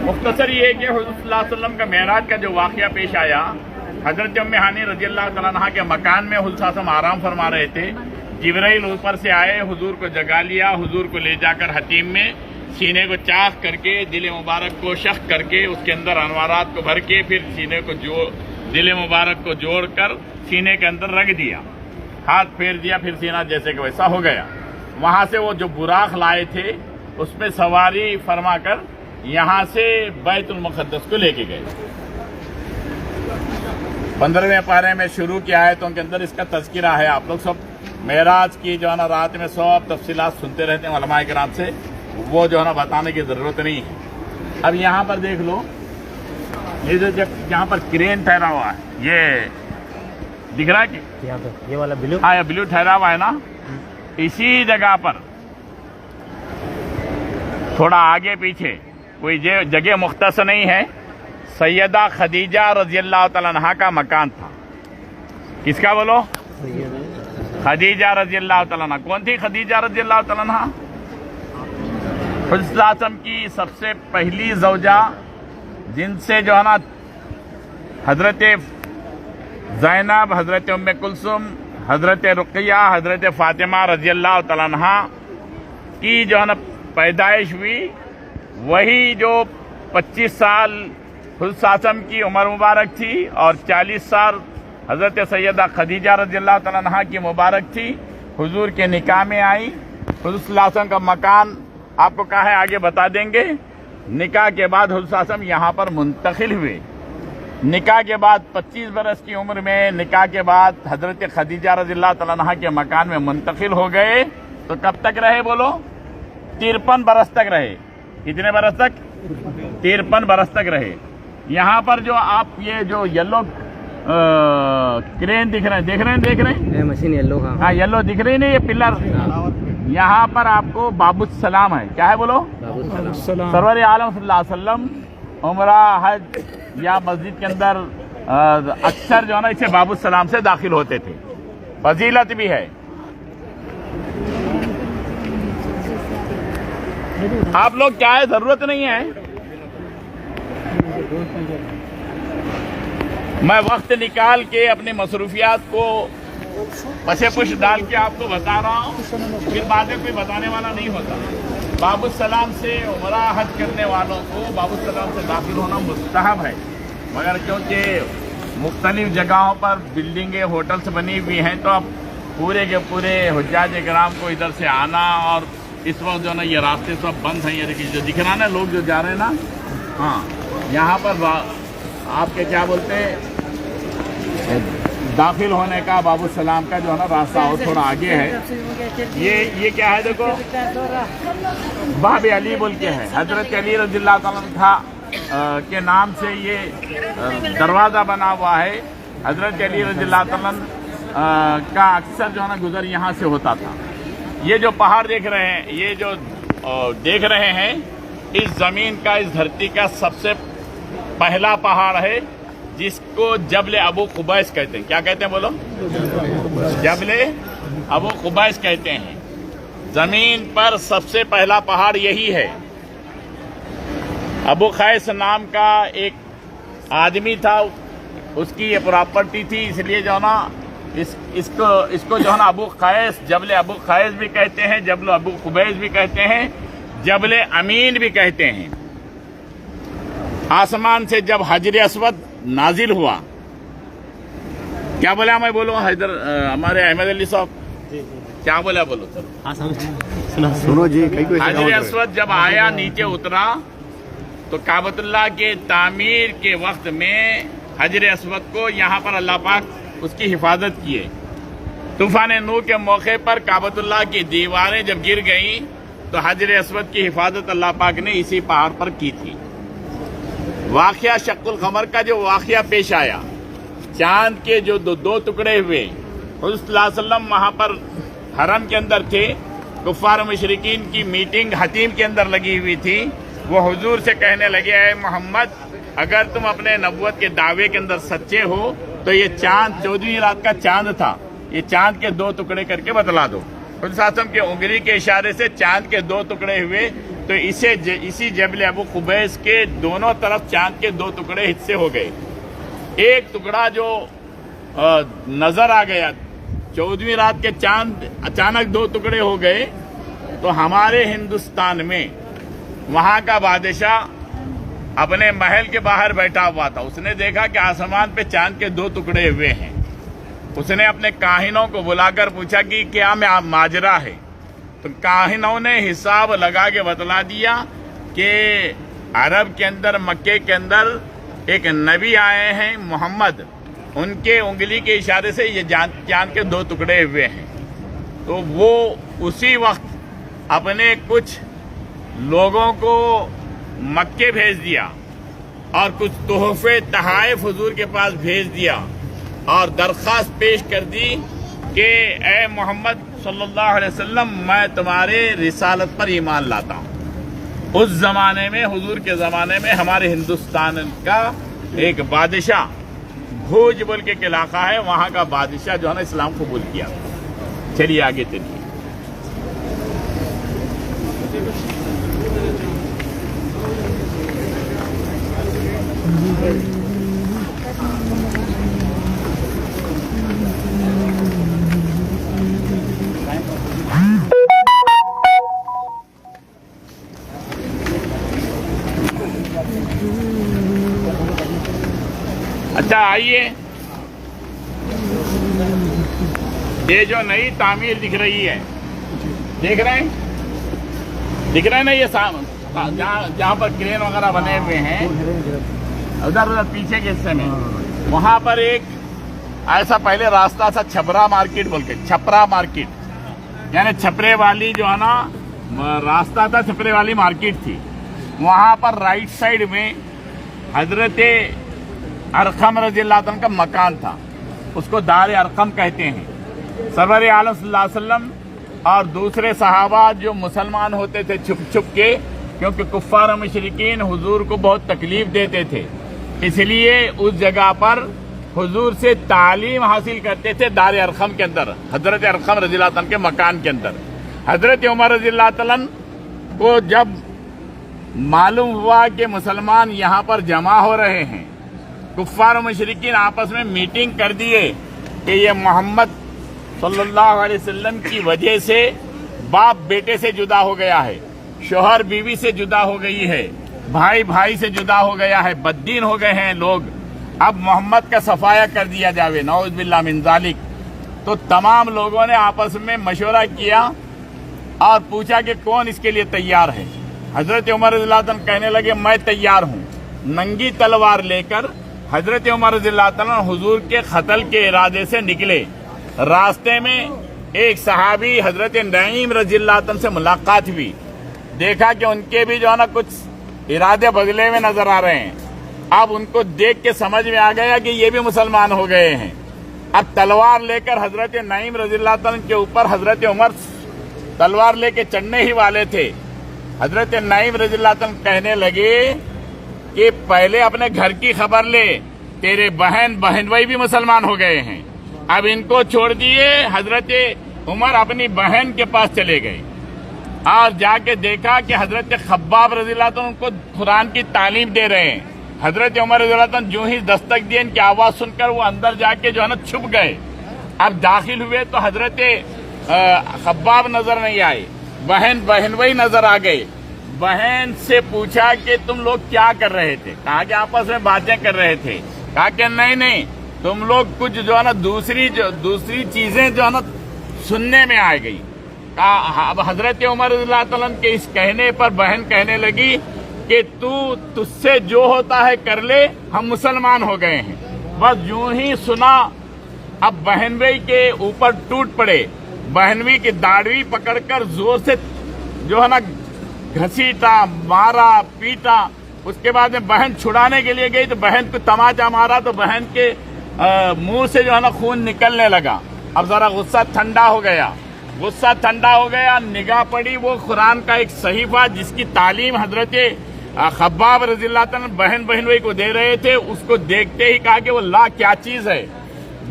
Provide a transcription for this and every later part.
मुख्तसर ये कि हुज़ूर सल्लल्लाहु अलैहि वसल्लम का मेराज का जो वाक़या पेश आया, हज़रत उम्मे हानी रज़ियल्लाहु तआला अन्हा के मकान में हुज़ूर सल्लल्लाहु अलैहि वसल्लम आराम फरमा रहे थे। जिब्राइल ऊपर से आए, हुज़ूर को जगा लिया, हुज़ूर को ले जाकर हतीम में सीने को चाक करके दिल मुबारक को शक करके उसके अंदर अनवारात को भर के फिर सीने को दिल मुबारक को जोड़कर सीने के अंदर रख दिया, हाथ फेर दिया, फिर सीना जैसे कि वैसा हो गया। वहां से वो जो बुराक लाए थे उसमें सवारी फरमाकर यहाँ से बैतुल मुक़द्दस को लेके गए। 15वें पारे में शुरू की आयतों के अंदर इसका तज़किरा है। आप लोग सब मेराज की जो है ना रात में सब तफसीलात सुनते रहते हैं उलमाए किराम से, वो जो है ना बताने की जरूरत नहीं है। अब यहाँ पर देख लो, ये जो यहाँ पर क्रेन ठहरा हुआ है, ये दिख रहा है कि यहाँ पे ये वाला ब्लू, हाँ ये ब्लू ठहरा हुआ है ना, इसी जगह पर थोड़ा आगे पीछे कोई जगह मुख्तसर नहीं है, सैयदा खदीजा रज़ियल्लाहु तआला अन्हा का मकान था। किसका बोलो? खदीजा रज़ियल्लाहु तआला अन्हा। कौन थी खदीजा रज़ियल्लाहु तआला अन्हा? हुज़ूर सल्लल्लाहु अलैहि वसल्लम की सबसे पहली ज़ौजा, जिनसे जो है ना हजरत ज़ैनब, हजरत उम्मे कुलसुम, हजरत रुक़ैया, हजरत फ़ातिमा रज़ियल्लाहु तआला अन्हा की जो है ना पैदाइश हुई, वही जो 25 साल हुज़ूर सल्लल्लाहु अलैहि वसल्लम की उम्र मुबारक थी और 40 साल हजरत सैयदा खदीजा रज़ियल्लाहु तआला अन्हा की मुबारक थी, हुजूर के निकाह में आई। हुजूर सल्लल्लाहु अलैहि वसल्लम का मकान आपको कहाँ है आगे बता देंगे। निकाह के बाद हुजूर सल्लल्लाहु अलैहि वसल्लम यहाँ पर मुंतकिल हुए। निकाह के बाद 25 बरस की उम्र में निकाह के बाद हजरत खदीजा रज़ियल्लाहु तआला अन्हा के मकान में मुंतकिल हो गए। तो कब तक रहे बोलो? 53 बरस तक रहे। कितने बरस तक? 53 बरस तक रहे। यहाँ पर जो आप ये जो येलो क्रेन दिख रहे हैं, मशीन येलो का, हाँ येलो दिख रही नहीं, ये पिलर, यहाँ पर आपको बाबुस सलाम है। क्या है बोलो? सरवर आलम सल्लल्लाहु अलैहि वसल्लम उमरा, हज या मस्जिद के अंदर अक्सर जो है ना इसे बाबुस सलाम से दाखिल होते थे। फजीलत भी है। आप लोग क्या है, जरूरत नहीं है, मैं वक्त निकाल के अपनी मसरूफियात को पशे पुश डाल के आपको बता रहा हूँ, फिर बाद में कोई बताने वाला नहीं होता। बाबुस सलाम से उमरा हज करने वालों को बाबुस सलाम से दाखिल होना मुस्तहब है, मगर क्योंकि मुख्तलिफ जगहों पर बिल्डिंगें होटल्स बनी हुई हैं, तो अब पूरे के पूरे हुज्जाज इकराम को इधर से आना, और इस वक्त जो ना ये रास्ते सब बंद हैं। ये देखिए जो दिख रहा है ना, लोग जो जा रहे हैं ना, हाँ यहाँ पर आपके क्या बोलते हैं, दाखिल होने का बाबुस सलाम का जो है ना रास्ता और थोड़ा आगे है। ये क्या है देखो, बाब अली बोल के है, हजरत अली रज़ियल्लाहु तआला अन्हु के नाम से ये दरवाज़ा बना हुआ है। हजरत अली रज़ियल्लाहु तआला अन्हु का अक्सर जो है ना गुजर यहाँ से होता था। ये जो पहाड़ देख रहे हैं, ये जो देख रहे हैं, इस जमीन का, इस धरती का सबसे पहला पहाड़ है, जिसको जबल अबू कुबैस कहते हैं। क्या कहते हैं बोलो? जबल अबू कुबैस कहते हैं। जमीन पर सबसे पहला पहाड़ यही है। अबू कैस नाम का एक आदमी था, उसकी ये प्रॉपर्टी थी, इसलिए जो ना इसको जो है ना अबू कैस, जबल अबू कैस भी कहते हैं, जबल अबू कुबैस भी कहते हैं, जबल अमीन भी कहते हैं। आसमान से जब हजर अस्वद नाजिल हुआ, क्या बोला मैं बोलो, हमारे अहमद अली साहब क्या बोला बोलो, सुनो जी। हजर अस्वद जब आया, नीचे उतरा, तो काबतुल्लाह के तामीर के वक्त में हजर अस्वद को यहाँ पर अल्लाह पाक उसकी हिफाजत किए। तूफान नूह के मौके पर काबतुल्लाह की दीवारें जब गिर गईं, तो हजर अस्वद की हिफाजत अल्लाह पाक ने इसी पहाड़ पर की थी। वाक़या शक्कुल कमर का जो वाक़या पेश आया, चांद के जो दो टुकड़े हुए, हुज़ूर सल्लल्लाहु अलैहि वसल्लम वहाँ पर हरम के अंदर थे, कुफ़ार मुशरिकीन की मीटिंग हतीम के अंदर लगी हुई थी। वो हुजूर से कहने लगे, है मोहम्मद, अगर तुम अपने नबुवत के दावे के अंदर सच्चे हो तो ये चांद 14वीं रात का चांद था, ये चांद के 2 टुकड़े करके बतला दो। खुद के उंगली के इशारे से चांद के 2 टुकड़े हुए, तो इसी जबल अबू कुबैस के दोनों तरफ चांद के 2 टुकड़े हिस्से हो गए। एक टुकड़ा जो नजर आ गया 14वीं रात के चांद अचानक 2 टुकड़े हो गए, तो हमारे हिंदुस्तान में वहां का बादशाह अपने महल के बाहर बैठा हुआ था। उसने देखा कि आसमान पे चांद के 2 टुकड़े हुए हैं। उसने अपने काहिनों को बुलाकर पूछा कि क्या माजरा है, तो काहिनों ने हिसाब लगा के बतला दिया कि अरब के अंदर, मक्के के अंदर एक नबी आए हैं मोहम्मद, उनके उंगली के इशारे से ये चांद के 2 टुकड़े हुए हैं। तो वो उसी वक्त अपने कुछ लोगों को मक्के भेज दिया और कुछ तोहफे तहाइफ हुजूर के पास भेज दिया और दरख्वास्त पेश कर दी कि ए मोहम्मद सल्लल्लाहु अलैहि वसल्लम, मैं तुम्हारे रिसालत पर ईमान लाता हूँ। उस जमाने में, हुजूर के जमाने में, हमारे हिंदुस्तान का एक बादशाह, भूज बोल के इलाका है, वहां का बादशाह जो है ना इस्लाम कबूल किया। चलिए आगे चलिए। अच्छा आइए, ये जो नई तामीर दिख रही है, देख रहे हैं, दिख रहे हैं ना, ये जहाँ पर क्रेन वगैरह बने हुए हैं, उधर पीछे के हिस्से में, वहां पर एक ऐसा पहले रास्ता था छपरा मार्केट बोल के, छपरा मार्केट यानी छपरे वाली जो है ना रास्ता था, छपरे वाली मार्केट थी। वहां पर राइट साइड में हजरत अरकम रज़ियल्लाहु अन्हु का मकान था, उसको दार अरकम कहते हैं। सरवर आलम सल्लल्लाहु अलैहि वसल्लम और दूसरे सहाबा जो मुसलमान होते थे छुप छुप के, क्योंकि कुफ्फार मुशरिकीन हुजूर को बहुत तकलीफ देते थे, इसलिए उस जगह पर हुजूर से तालीम हासिल करते थे दार अरकम के अंदर, हजरत अरकम रज़ियल्लाहु अन्हु के मकान के अंदर। हजरत उमर रज़ियल्लाहु अन्हु को जब मालूम हुआ कि मुसलमान यहाँ पर जमा हो रहे हैं, कुफ्फार मुशरिकीन आपस में मीटिंग कर दिए कि ये मोहम्मद सल्लल्लाहु अलैहि वसल्लम की वजह से बाप बेटे से जुदा हो गया है, शोहर बीवी से जुदा हो गई है, भाई भाई से जुदा हो गया है, बद्दीन हो गए हैं लोग, अब मोहम्मद का सफाया कर दिया जावे, नऊज़ बिल्लाह मिन ज़ालिक। तो तमाम लोगों ने आपस में मशवरा किया और पूछा कि कौन इसके लिए तैयार है। हजरत उमर रज़ियल्लाहु अन्हु कहने लगे मैं तैयार हूँ। नंगी तलवार लेकर हजरत उमर रज़ियल्लाहु अन्हु हुजूर के कत्ल के इरादे से निकले। रास्ते में एक सहाबी हजरत नईम रज़ियल्लाहु अन्हु से मुलाकात हुई, देखा कि उनके भी जो है ना कुछ इरादे बदले हुए नजर आ रहे हैं। अब उनको देख के समझ में आ गया कि ये भी मुसलमान हो गए हैं। अब तलवार लेकर हजरत नईम रज़ियल्लाहु अन्हु के ऊपर हजरत उमर तलवार लेके चढ़ने ही वाले थे। हजरत नईम रज़ियल्लाहु अन्हु कहने लगे कि पहले अपने घर की खबर ले, तेरे बहन भाई भी मुसलमान हो गए हैं। अब इनको छोड़ दिए। हजरत उमर अपनी बहन के पास चले गए और जाके देखा कि हजरत खब्बाब रज़ियल्लाहु अन्हु उनको कुरान की तालीम दे रहे हैं। हजरत उमर रज़ियल्लाहु अन्हु जो ही दस्तक दिए, इनकी आवाज सुनकर वो अंदर जाके जो है ना छुप गए। अब दाखिल हुए तो हजरत खब्बाब नजर नहीं आए, बहन भाई नजर आ गए। बहन से पूछा कि तुम लोग क्या कर रहे थे? कहा कि आपस में बातें कर रहे थे। कहा कि नहीं तुम लोग कुछ जो है ना दूसरी चीजें जो है ना सुनने में आ गई। अब हजरत उमर रज़ियल्लाहु अन्हु के इस कहने पर बहन कहने लगी कि तुझसे जो होता है कर ले, हम मुसलमान हो गए हैं। बस यूं ही सुना, अब बहनवी के ऊपर टूट पड़े। बहनवी की दाढ़ी पकड़कर जोर से जो है ना घसीटा, मारा, पीटा। उसके बाद में बहन छुड़ाने के लिए गई तो बहन को तमाचा मारा तो बहन के मुंह से जो है ना खून निकलने लगा। अब जरा गुस्सा ठंडा हो गया, निगाह पड़ी वो कुरान का एक सहीफा जिसकी तालीम हजरत खब्बाब रज़ियल्लाहु अन्हु बहन भाई को दे रहे थे। उसको देखते ही कहा कि वो ला क्या चीज है।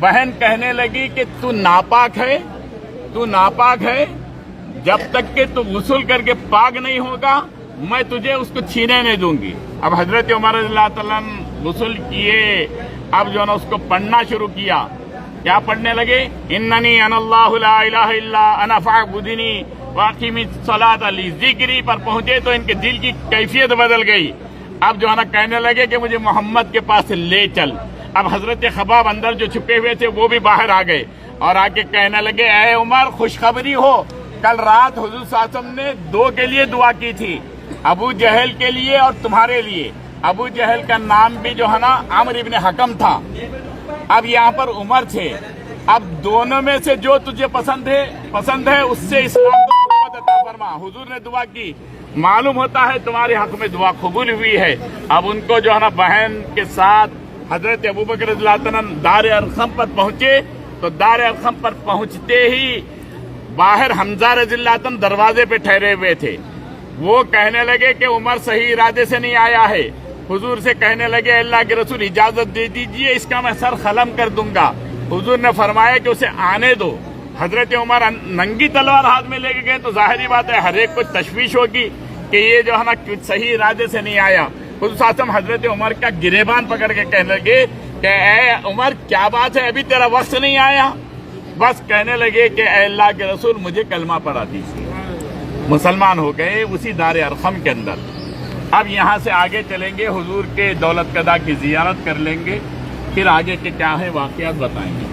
बहन कहने लगी कि तू नापाक है जब तक कि तू गुस्ल करके पाक नहीं होगा मैं तुझे उसको छीने नहीं दूंगी। अब हजरत उमर रज़ियल्लाहु तआला अन्हु गुस्ल किए, अब जो है ना उसको पढ़ना शुरू किया। क्या पढ़ने लगे? इन्ननी अनल्लाहु ला इलाहा इल्ला अना फअबुदनी वाक़िमी सलात अली ज़िक्री पर पहुंचे तो इनके दिल की कैफियत बदल गई। अब जो है ना कहने लगे कि मुझे मोहम्मद के पास ले चल। अब हजरत खबाब अंदर जो छुपे हुए थे वो भी बाहर आ गए और आके कहने लगे, ऐ उमर खुशखबरी हो, कल रात हुजूर सल्लल्लाहु अलैहि वसल्लम ने दो के लिए दुआ की थी, अबू जहल के लिए और तुम्हारे लिए। अबू जहल का नाम भी जो है ना आमिर इब्न हकम था। अब यहाँ पर उमर थे। अब दोनों में से जो तुझे पसंद है उससे इस्लाम को कुव्वत अता फरमा। हुजूर ने दुआ की, मालूम होता है तुम्हारे हक में दुआ कबूल हुई है। अब उनको जो है ना बहन के साथ हजरत अबू बकर रज़ियल्लाहु अन्हु दार अरक़म पर पहुंचे तो दार अरक़म पर पहुंचते ही बाहर हमजा रज़ियल्लाहु अन्हु दरवाजे पे ठहरे हुए थे। वो कहने लगे कि उमर सही इरादे से नहीं आया है। हुजूर से कहने लगे, अल्लाह के रसूल इजाजत दे दीजिए, इसका मैं सर खलम कर दूंगा। हुजूर ने फरमाया कि उसे आने दो। हजरत उमर नंगी तलवार हाथ में लेके गए तो जाहिर बात है हर एक को तशवीश होगी कि ये जो है ना सही इरादे से नहीं आया। हुजूर सल्लल्लाहु अलैहि वसल्लम हजरत उमर का गिरेबान पकड़ के कहने लगे कि ऐ उमर क्या बात है, अभी तेरा वक्त नहीं आया? बस कहने लगे कि अल्लाह के रसूल मुझे कलमा पढ़ा दीजिए। मुसलमान हो गए उसी दार अरक़म के अंदर। अब यहाँ से आगे चलेंगे, हुजूर के दौलत कदा की जियारत कर लेंगे, फिर आगे के क्या है वाक़यात बताएंगे।